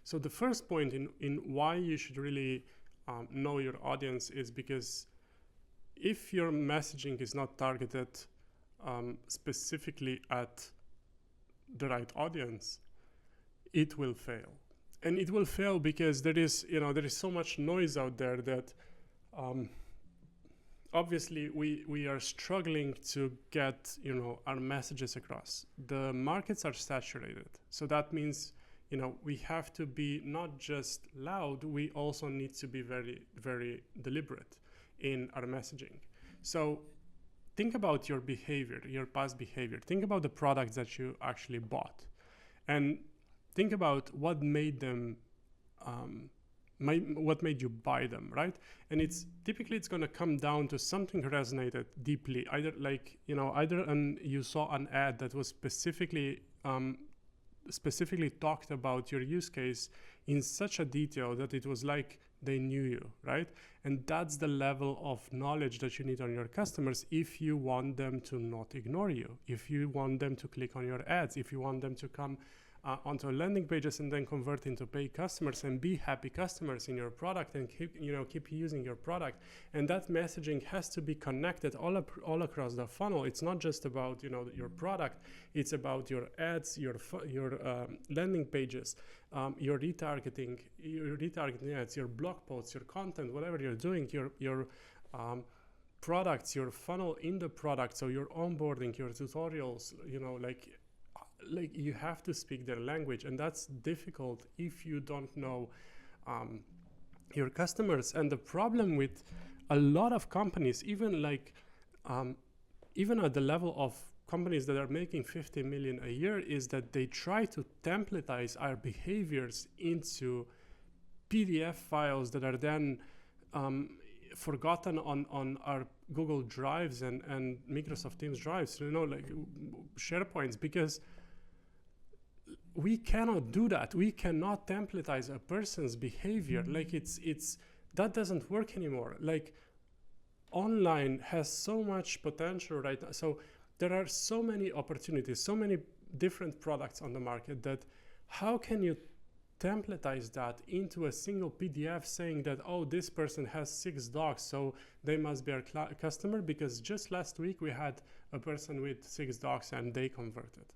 So the first point in why you should really know your audience is because if your messaging is not targeted specifically at the right audience, it will fail. And it will fail because there is so much noise out there that obviously we are struggling to get our messages across. The markets are saturated, so that means we have to be not just loud, we also need to be very, very deliberate in our messaging. So think about your behavior, your past behavior. Think about the products that you actually bought, and think about what made them what made you buy them, right? And it's going to come down to something resonated deeply, either you saw an ad that was specifically talked about your use case in such a detail that it was like they knew you, right? And that's the level of knowledge that you need on your customers if you want them to not ignore you, if you want them to click on your ads, if you want them to come onto landing pages and then convert into paid customers and be happy customers in your product and keep using your product. And that messaging has to be connected all across the funnel. It's not just about your product. It's about your ads, your landing pages, your retargeting ads, your blog posts, your content, whatever you're doing, your products, your funnel in the product. So your onboarding, your tutorials, like you have to speak their language, and that's difficult if you don't know your customers. And the problem with a lot of companies, even at the level of companies that are making 50 million a year, is that they try to templatize our behaviors into PDF files that are then forgotten on our Google Drives and Microsoft Teams drives, like SharePoints, because we cannot do that. We cannot templatize a person's behavior. Like it's that doesn't work anymore. Like online has so much potential right now. So there are so many opportunities, so many different products on the market, that how can you templatize that into a single PDF saying that, oh, this person has 6 dogs, so they must be our customer, because just last week we had a person with 6 dogs and they converted.